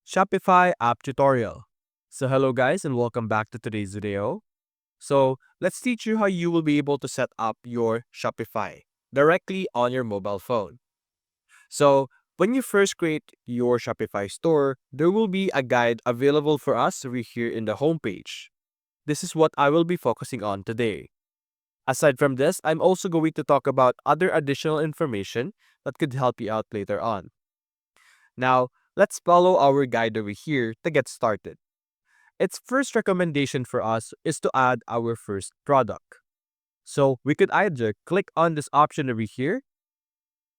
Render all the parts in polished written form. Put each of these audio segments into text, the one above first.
Shopify app tutorial. So hello guys and welcome back to today's video. So let's teach you how you will be able to set up your Shopify directly on your mobile phone. So when you first create your Shopify store, there will be a guide available for us over here in the homepage. This is what I will be focusing on today. Aside from this, I'm also going to talk about other additional information that could help you out later on. Now, let's follow our guide over here to get started. Its first recommendation for us is to add our first product. So we could either click on this option over here,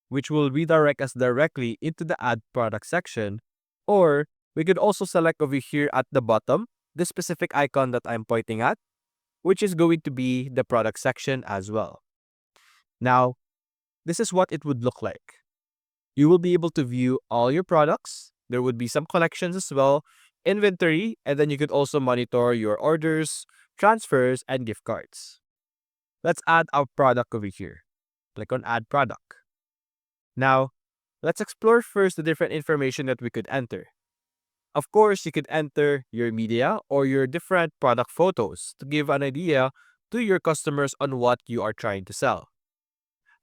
which will redirect us directly into the add product section, or we could also select over here at the bottom, the specific icon that I'm pointing at, which is going to be the product section as well. Now, this is what it would look like. You will be able to view all your products. There would be some collections as well, inventory, and then you could also monitor your orders, transfers, and gift cards. Let's add our product over here. Click on Add Product. Now, let's explore first the different information that we could enter. Of course, you could enter your media or your different product photos to give an idea to your customers on what you are trying to sell.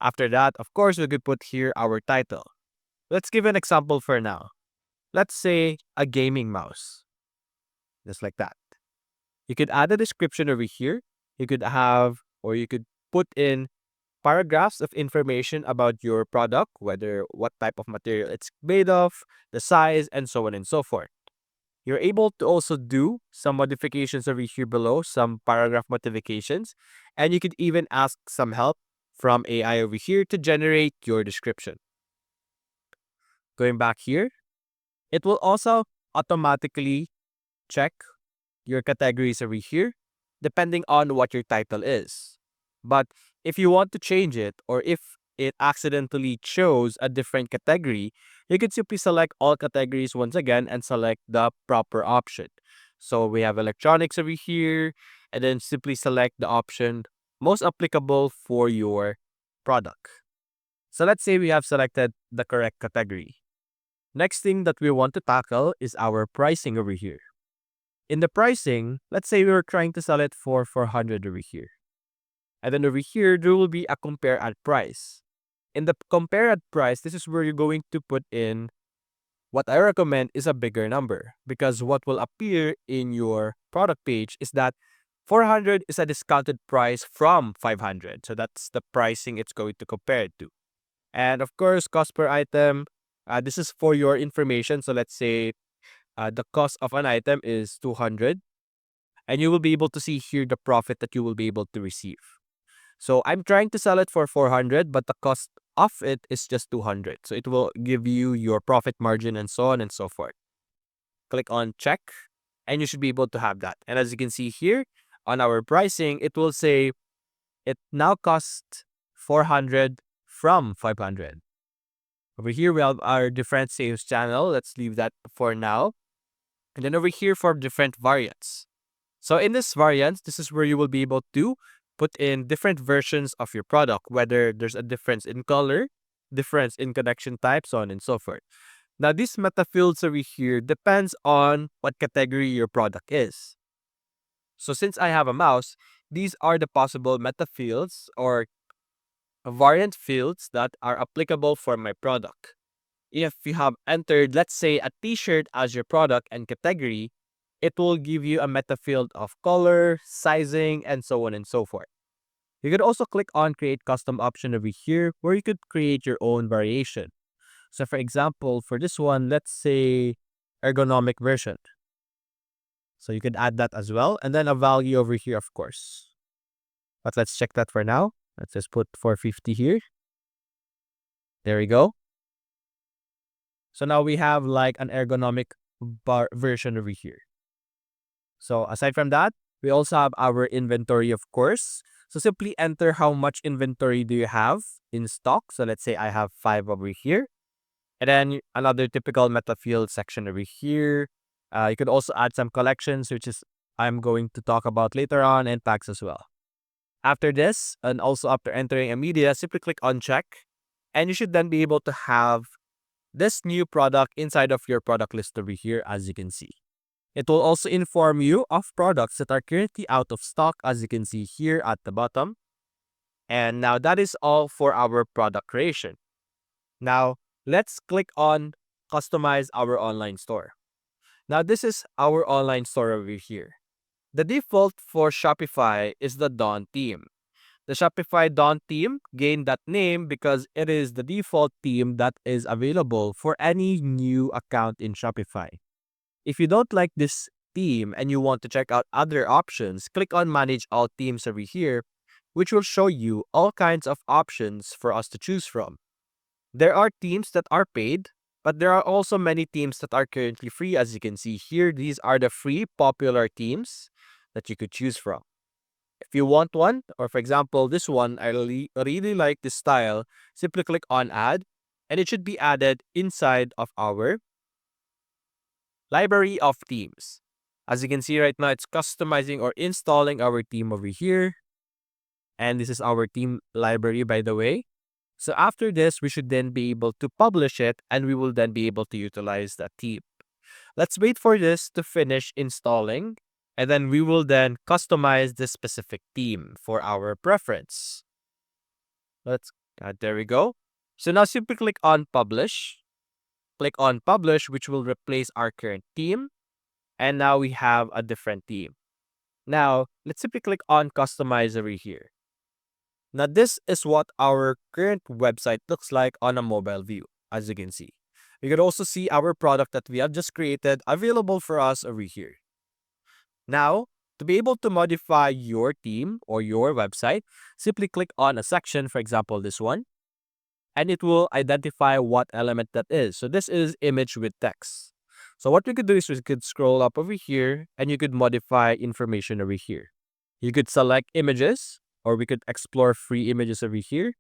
After that, of course, we could put here our title. Let's give an example for now. Let's say a gaming mouse. Just like that. You could add a description over here. You could have, or you could put in paragraphs of information about your product, whether what type of material it's made of, the size, and so on and so forth. You're able to also do some modifications over here below, some paragraph modifications, and you could even ask some help from AI over here to generate your description. Going back here, it will also automatically check your categories over here, depending on what your title is. But if you want to change it, or if it accidentally chose a different category, you can simply select all categories once again and select the proper option. So we have electronics over here, and then simply select the option most applicable for your product. So let's say we have selected the correct category. Next thing that we want to tackle is our pricing over here. In the pricing, let's say we were trying to sell it for 400 over here. And then over here, there will be a compare at price. In the compare at price, this is where you're going to put in what I recommend is a bigger number, because what will appear in your product page is that 400 is a discounted price from 500. So that's the pricing it's going to compare it to. And of course, cost per item, this is for your information. So let's say the cost of an item is 200, and you will be able to see here the profit that you will be able to receive. So I'm trying to sell it for 400, but the cost of it is just 200. So it will give you your profit margin and so on and so forth. Click on check, and you should be able to have that. And as you can see here on our pricing, it will say it now costs 400 from 500. Over here, we have our different sales channel. Let's leave that for now. And then over here for different variants. So in this variant, this is where you will be able to put in different versions of your product, whether there's a difference in color, difference in connection type, so on and so forth. Now, these meta fields over here depends on what category your product is. So since I have a mouse, these are the possible meta fields or variant fields that are applicable for my product. If you have entered, let's say, a t-shirt as your product and category, it will give you a meta field of color, sizing, and so on and so forth. You could also click on create custom option over here where you could create your own variation. So for example, for this one, let's say ergonomic version. So you could add that as well, and then a value over here, of course. But let's check that for now. Let's just put 450 here. There we go. So now we have like an ergonomic bar version over here. So aside from that, we also have our inventory, of course. So simply enter how much inventory do you have in stock. So let's say I have 5 over here. And then another typical meta field section over here. You could also add some collections, which is I'm going to talk about later on, and tags as well. After this, and also after entering a media, simply click on check. And you should then be able to have this new product inside of your product list over here, as you can see. It will also inform you of products that are currently out of stock, as you can see here at the bottom. And now that is all for our product creation. Now, let's click on customize our online store. Now, this is our online store over here. The default for Shopify is the Dawn theme. The Shopify Dawn theme gained that name because it is the default theme that is available for any new account in Shopify. If you don't like this theme and you want to check out other options, click on Manage All Themes over here, which will show you all kinds of options for us to choose from. There are themes that are paid, but there are also many themes that are currently free. As you can see here, these are the free popular themes that you could choose from. If you want one, or for example, this one, I really like this style, simply click on Add, and it should be added inside of our library of themes. As you can see right now, it's customizing or installing our theme over here. And this is our theme library, by the way. So after this, we should then be able to publish it, and we will then be able to utilize that theme. Let's wait for this to finish installing, and then we will then customize this specific theme for our preference. There we go. So now simply click on Publish. Click on Publish, which will replace our current theme. And now we have a different theme. Now, let's simply click on Customize over here. Now, this is what our current website looks like on a mobile view, as you can see. You can also see our product that we have just created available for us over here. Now, to be able to modify your theme or your website, simply click on a section, for example, this one, and it will identify what element that is. So this is image with text. So what we could do is we could scroll up over here and you could modify information over here. You could select images, or we could explore free images over here.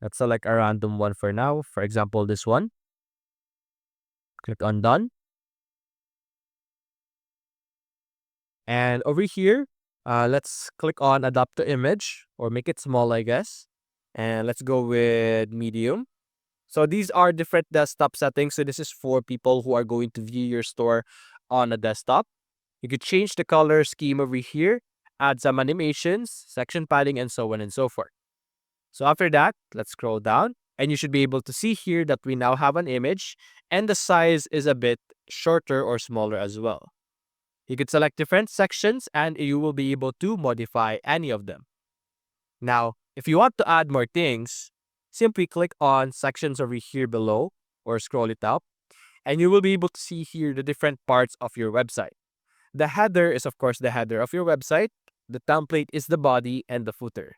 Let's select a random one for now. For example, this one. Click on Done. And over here, let's click on Adapt to Image, or make it small, I guess. And let's go with medium. So these are different desktop settings. So this is for people who are going to view your store on a desktop. You could change the color scheme over here, add some animations, section padding, and so on and so forth. So after that, let's scroll down, and you should be able to see here that we now have an image, and the size is a bit shorter or smaller as well. You could select different sections, and you will be able to modify any of them. Now, if you want to add more things, simply click on sections over here below, or scroll it up, and you will be able to see here the different parts of your website. The header is, of course, the header of your website. The template is the body and the footer.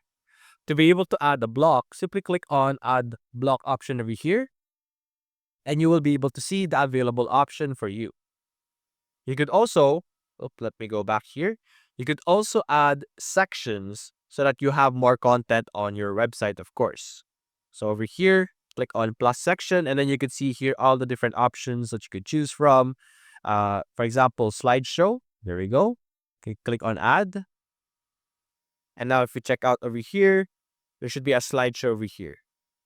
To be able to add a block, simply click on Add Block option over here, and you will be able to see the available option for you. You could also, let me go back here. You could also add sections so that you have more content on your website, of course. So over here, click on plus section, and then you could see here all the different options that you could choose from. For example, slideshow. There we go. Okay, click on Add. And now if you check out over here, there should be a slideshow over here,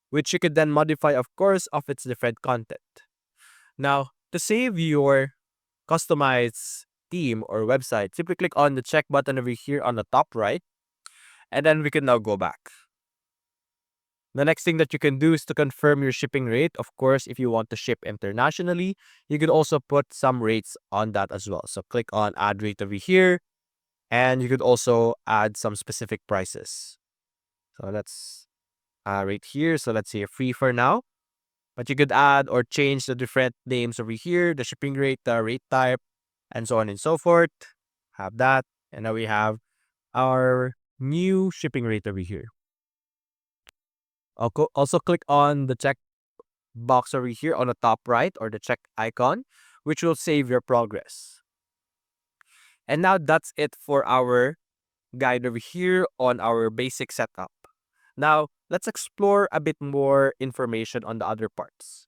which you could then modify, of course, of its different content. Now, to save your customized theme or website, simply click on the check button over here on the top right, and then we can now go back. The next thing that you can do is to confirm your shipping rate. Of course, if you want to ship internationally, you could also put some rates on that as well. So click on Add Rate over here, and you could also add some specific prices. So let's right here. So let's say free for now. But you could add or change the different names over here, the shipping rate, the rate type, and so on and so forth. Have that. And now we have our new shipping rate over here. Also click on the check box over here on the top right, or the check icon, which will save your progress. And now that's it for our guide over here on our basic setup. Now, let's explore a bit more information on the other parts.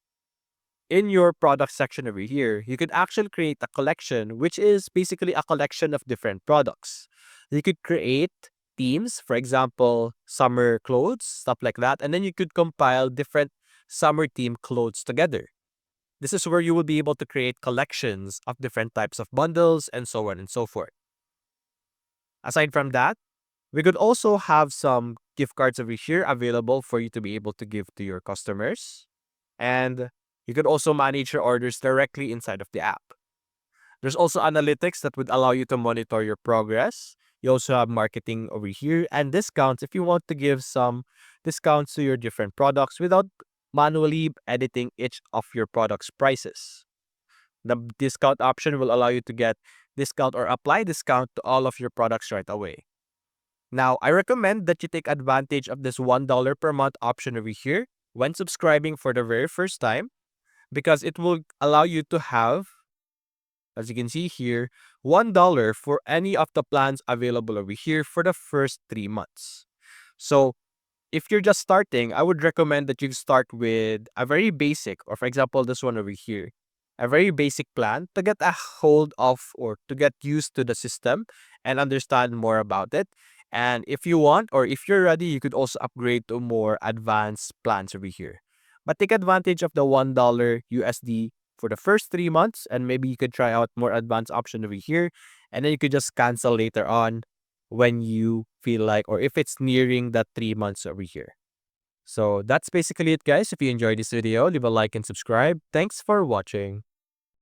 In your product section over here, you could actually create a collection, which is basically a collection of different products. You could create themes, for example, summer clothes, stuff like that, and then you could compile different summer theme clothes together. This is where you will be able to create collections of different types of bundles and so on and so forth. Aside from that, we could also have some gift cards over here available for you to be able to give to your customers. And you could also manage your orders directly inside of the app. There's also analytics that would allow you to monitor your progress. You also have marketing over here and discounts if you want to give some discounts to your different products without manually editing each of your products' prices. The discount option will allow you to get discount or apply discount to all of your products right away. Now, I recommend that you take advantage of this $1 per month option over here when subscribing for the very first time, because it will allow you to have, as you can see here, $1 for any of the plans available over here for the first 3 months. So if you're just starting, I would recommend that you start with a very basic, or for example, this one over here, a very basic plan to get a hold of or to get used to the system and understand more about it. And if you want, or if you're ready, you could also upgrade to more advanced plans over here. But take advantage of the $1 USD for the first 3 months, and maybe you could try out more advanced option over here, and then you could just cancel later on when you feel like, or if it's nearing that 3 months over here. So that's basically it, guys. If you enjoyed this video, leave a like and subscribe. Thanks for watching.